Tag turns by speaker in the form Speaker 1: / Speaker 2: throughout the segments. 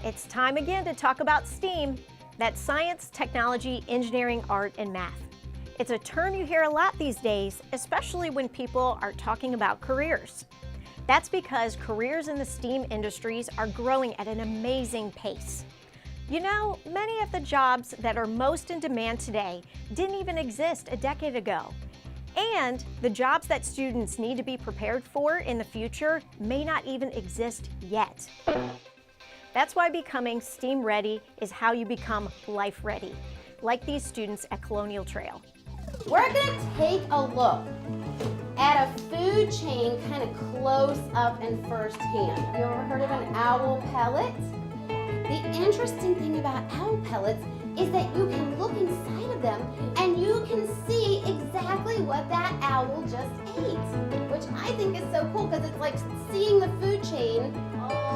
Speaker 1: It's time again to talk about STEAM. That's science, technology, engineering, art, and math. It's a term you hear a lot these days, especially when people are talking about careers. That's because careers in the STEAM industries are growing at an amazing pace. You know, many of the jobs that are most in demand today didn't even exist a decade ago. And the jobs that students need to be prepared for in the future may not even exist yet. That's why becoming STEAM ready is how you become life ready, like these students at Colonial Trail.
Speaker 2: We're going to take a look at a food chain kind of close up and first hand. Have you ever heard of an owl pellet? The interesting thing about owl pellets is that you can look inside of them and you can see exactly what that owl just ate, which I think is so cool because it's like seeing the food chain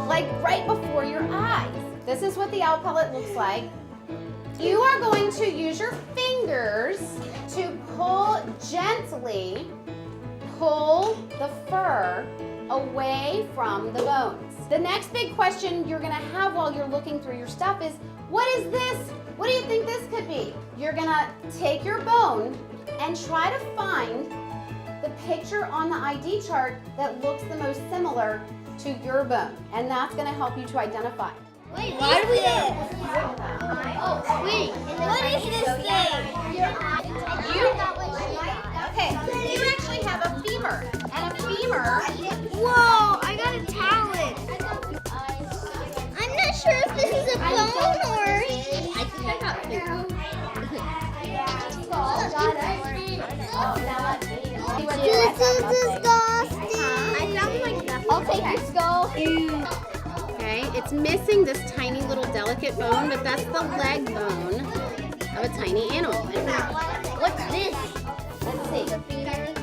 Speaker 2: like right before your eyes. This is what the owl pellet looks like. You are going to use your fingers to gently pull the fur away from the bones. The next big question you're gonna have while you're looking through your stuff is, what is this? What do you think this could be? You're gonna take your bone and try to find the picture on the ID chart that looks the most similar to your bone, and that's gonna help you to identify.
Speaker 3: Wait, why do we wait, what is this thing?
Speaker 2: Okay, you actually have a femur, and a femur.
Speaker 3: Whoa, I got a talent. I'm not sure if this is a bone or... I think I got two. This is disgusting. I found like nothing.
Speaker 2: I'll take your skull. Okay, it's missing this tiny little delicate bone, but that's the leg bone of a tiny animal.
Speaker 3: What's this?
Speaker 2: Let's see.
Speaker 3: What's this?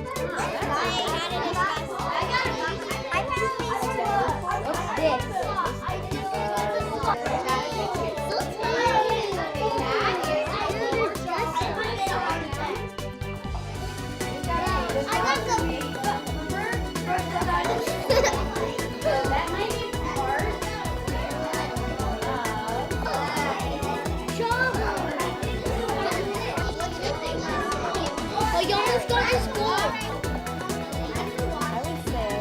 Speaker 2: That might be part
Speaker 3: Oh, you almost got your school.
Speaker 2: I would say.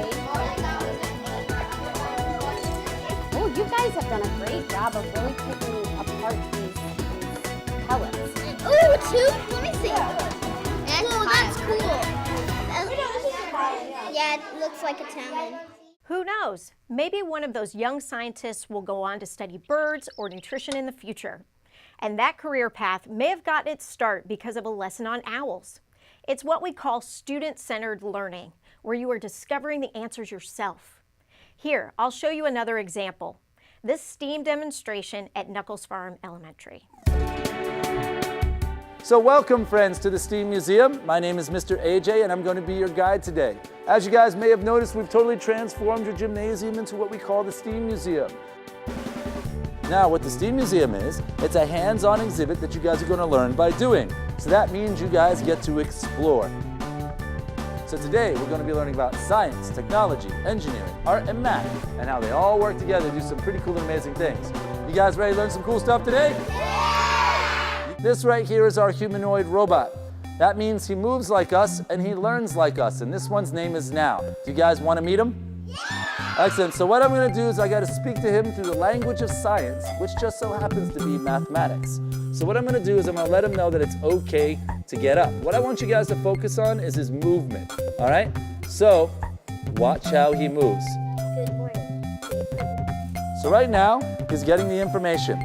Speaker 2: Oh, you guys have done a great job of really picking apart these pellets.
Speaker 3: Ooh, two? Let me see. Whoa, that's cool. Yeah, it looks like a talon.
Speaker 1: Who knows? Maybe one of those young scientists will go on to study birds or nutrition in the future. And that career path may have gotten its start because of a lesson on owls. It's what we call student-centered learning, where you are discovering the answers yourself. Here, I'll show you another example. This STEAM demonstration at Knuckles Farm Elementary.
Speaker 4: So welcome, friends, to the STEAM Museum. My name is Mr. AJ, and I'm going to be your guide today. As you guys may have noticed, we've totally transformed your gymnasium into what we call the STEAM Museum. Now, what the STEAM Museum is, it's a hands-on exhibit that you guys are going to learn by doing. So that means you guys get to explore. So today, we're going to be learning about science, technology, engineering, art, and math, and how they all work together to do some pretty cool and amazing things. You guys ready to learn some cool stuff today? This right here is our humanoid robot. That means he moves like us and he learns like us, and this one's name is Now. Do you guys want to meet him? Yeah! Excellent. So what I'm going to do is I got to speak to him through the language of science, which just so happens to be mathematics. So what I'm going to do is I'm going to let him know that it's okay to get up. What I want you guys to focus on is his movement, all right? So watch how he moves. So right now, he's getting the information.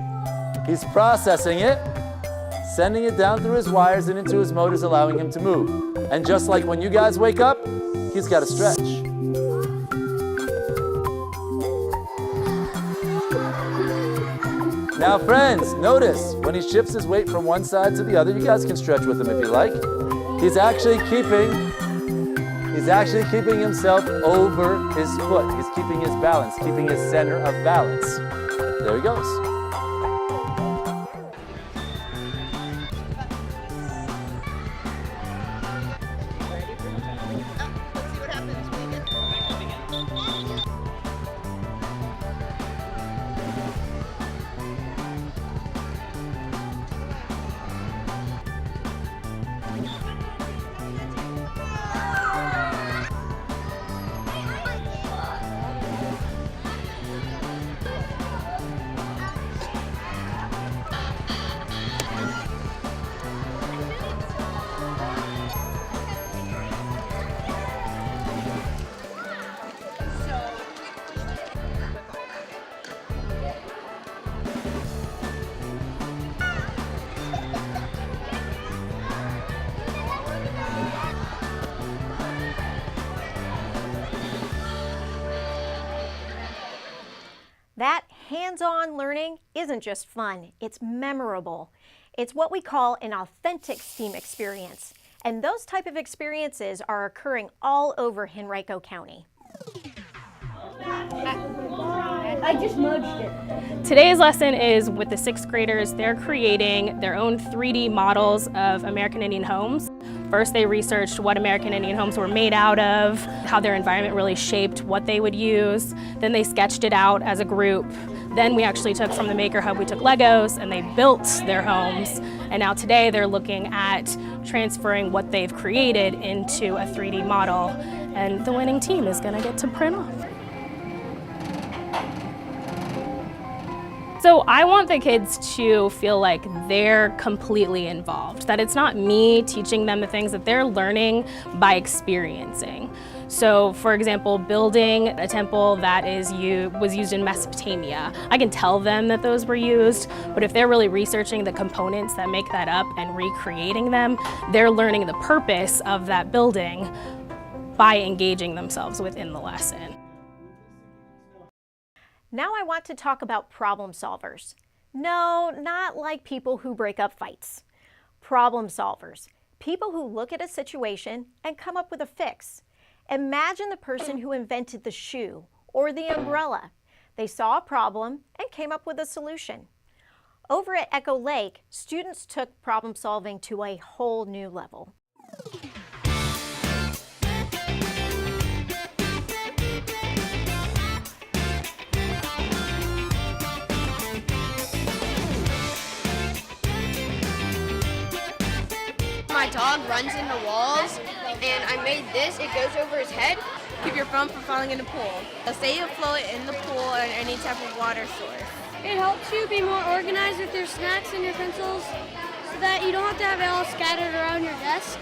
Speaker 4: He's processing it, sending it down through his wires and into his motors, allowing him to move. And just like when you guys wake up, he's got to stretch. Now friends, notice when he shifts his weight from one side to the other, you guys can stretch with him if you like. He's actually keeping himself over his foot. He's keeping his balance, keeping his center of balance. There he goes.
Speaker 1: That hands-on learning isn't just fun, it's memorable. It's what we call an authentic STEAM experience, and those type of experiences are occurring all over Henrico County.
Speaker 3: I just merged it.
Speaker 5: Today's lesson is with the 6th graders. They're creating their own 3D models of American Indian homes. First, they researched what American Indian homes were made out of, how their environment really shaped what they would use. Then they sketched it out as a group. Then we actually took from the Maker Hub, we took Legos and they built their homes. And now today they're looking at transferring what they've created into a 3D model. And the winning team is gonna get to print off. So I want the kids to feel like they're completely involved, that it's not me teaching them the things, that they're learning by experiencing. So for example, building a temple that was used in Mesopotamia, I can tell them that those were used, but if they're really researching the components that make that up and recreating them, they're learning the purpose of that building by engaging themselves within the lesson.
Speaker 1: Now I want to talk about problem solvers. No, not like people who break up fights. Problem solvers, people who look at a situation and come up with a fix. Imagine the person who invented the shoe or the umbrella. They saw a problem and came up with a solution. Over at Echo Lake, students took problem solving to a whole new level.
Speaker 6: My dog runs into walls, and I made this. It goes over his head. Keep your phone from falling in the pool. It'll stay afloat in the pool or any type of water source.
Speaker 3: It helps you be more organized with your snacks and your pencils so that you don't have to have it all scattered around your desk.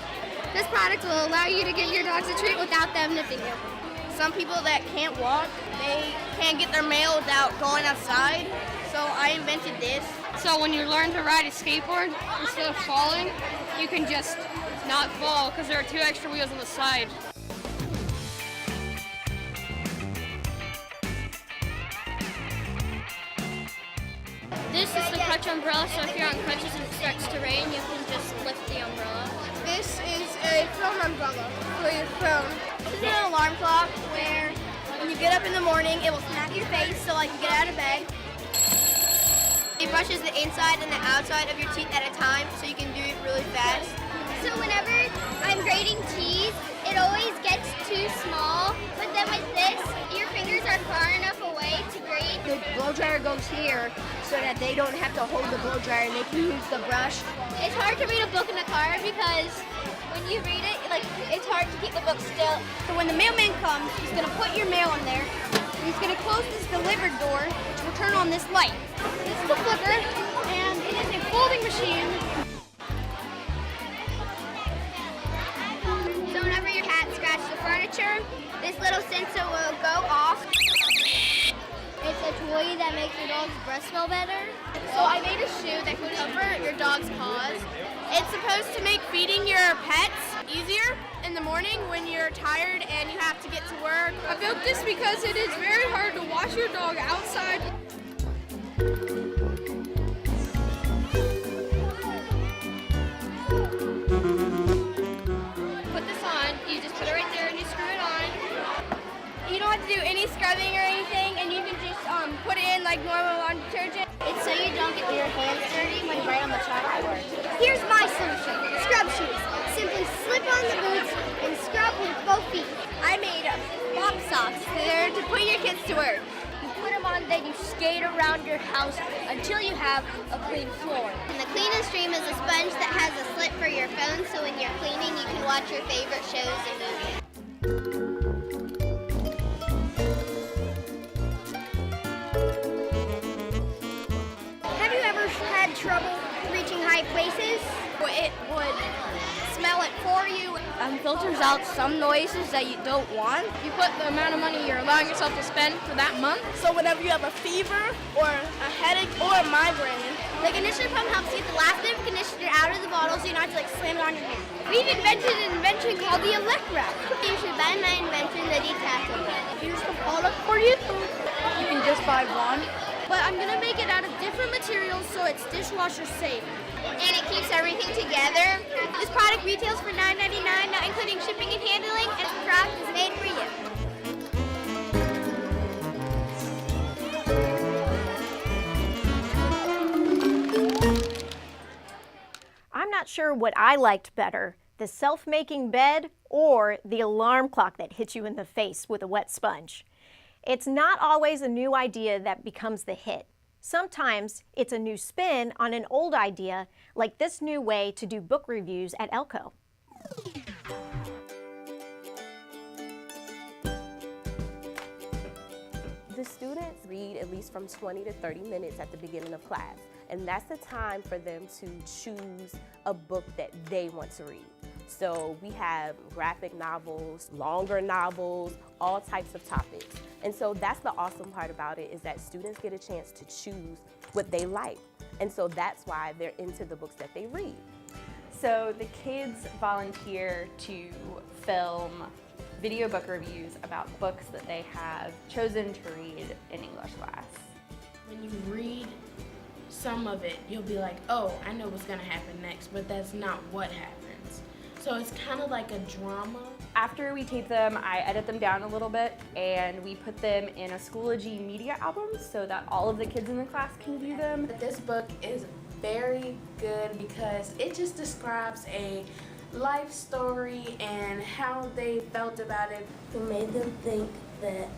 Speaker 3: This product will allow you to give your dogs a treat without them nipping you.
Speaker 6: Some people that can't walk, they can't get their mail without going outside, so I invented this.
Speaker 7: So when you learn to ride a skateboard, instead of falling, you can just not fall because there are 2 extra wheels on the side.
Speaker 3: This is the crutch umbrella, so if you're on crutches and it starts to rain, you can just lift the umbrella.
Speaker 6: This is a phone umbrella for your phone. This is an alarm clock where when you get up in the morning, it will smack your face so like you get out of bed. It brushes the inside and the outside of your teeth at a time so you can do it really fast.
Speaker 3: So whenever I'm grating cheese, it always gets too small, but then with this, your fingers are far enough away to grate.
Speaker 6: The blow dryer goes here so that they don't have to hold the blow dryer and they can use the brush.
Speaker 3: It's hard to read a book in the car because when you read it, it's hard to keep the book still.
Speaker 6: So when the mailman comes, he's gonna put your mail in there. He's gonna close this delivered door, which will turn on this light. This is the flipper, and it is a folding machine.
Speaker 3: So whenever your cat scratches the furniture, this little sensor will go off. It's a toy that makes your dog's breath smell better.
Speaker 6: So I made a shoe that can cover your dog's paws. It's supposed to make feeding your pets easier in the morning when you're tired and you have to get to work.
Speaker 7: I built this because it is very hard to wash your dog outside.
Speaker 3: Put this on, you just put it right there and you screw it on.
Speaker 6: You don't have to do any scrubbing or anything, and you can just put it in like normal laundry detergent.
Speaker 3: It's so you don't get your hands dirty when you write on the chalkboard.
Speaker 8: Here's my solution, scrub shoes. Simply slip on the boots and scrub with both feet.
Speaker 6: I made mop socks. They're to put your kids to work.
Speaker 8: You put them on, then you skate around your house until you have a clean floor.
Speaker 3: And the Clean and Stream is a sponge that has a slit for your phone, so when you're cleaning, you can watch your favorite shows and movies.
Speaker 8: Have you ever had trouble reaching high places?
Speaker 6: It would smell it for you. Filters out some noises that you don't want.
Speaker 7: You put the amount of money you're allowing yourself to spend for that month.
Speaker 6: So whenever you have a fever or a headache or a migraine,
Speaker 8: The conditioner pump helps get the last bit of conditioner out of the bottle so you don't have to slam it on your hand. We've invented an invention called the Electra.
Speaker 3: You should buy my invention, the detachable.
Speaker 8: Here's the product for you.
Speaker 7: You can
Speaker 9: just buy one.
Speaker 3: But I'm gonna make it out of different materials so it's dishwasher safe.
Speaker 8: And it keeps everything together. This product retails for $9.99, not including shipping and handling, and this product is made for you.
Speaker 1: I'm not sure what I liked better, the self-making bed or the alarm clock that hits you in the face with a wet sponge. It's not always a new idea that becomes the hit. Sometimes it's a new spin on an old idea, like this new way to do book reviews at Elko.
Speaker 10: The students read at least from 20 to 30 minutes at the beginning of class, and that's the time for them to choose a book that they want to read. So we have graphic novels, longer novels, all types of topics. And so that's the awesome part about it, is that students get a chance to choose what they like. And so that's why they're into the books that they read.
Speaker 11: So the kids volunteer to film video book reviews about books that they have chosen to read in English class.
Speaker 12: When you read some of it, you'll be like, oh, I know what's gonna happen next, but that's not what happens. So it's kind of like a drama.
Speaker 11: After we tape them, I edit them down a little bit and we put them in a Schoology media album so that all of the kids in the class can view them.
Speaker 12: This book is very good because it just describes a life story and how they felt about it.
Speaker 13: It made them think that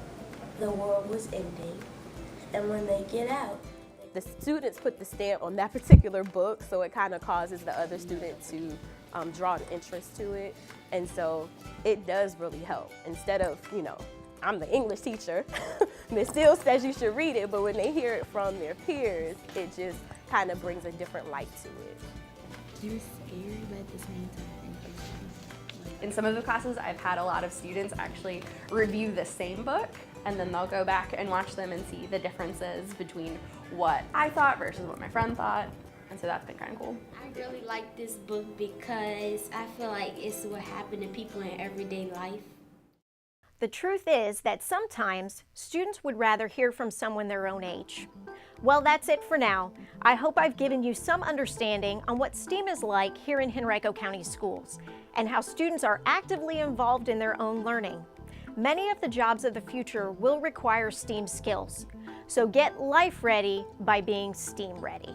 Speaker 13: the world was ending, and when they get out,
Speaker 10: the students put the stamp on that particular book, so it kind of causes the other student to draw an interest to it. And so it does really help. Instead of, you know, I'm the English teacher, Miss Steele says you should read it, but when they hear it from their peers, it just kind of brings a different light to it.
Speaker 12: You're scary, but at the same time.
Speaker 11: In some of the classes, I've had a lot of students actually review the same book, and then they'll go back and watch them and see the differences between what I thought versus what my friend thought. And so that's been kind of cool.
Speaker 13: I really like this book because I feel like it's what happened to people in everyday life.
Speaker 1: The truth is that sometimes students would rather hear from someone their own age. Well, that's it for now. I hope I've given you some understanding on what STEAM is like here in Henrico County Schools and how students are actively involved in their own learning. Many of the jobs of the future will require STEAM skills, so get life ready by being STEAM ready.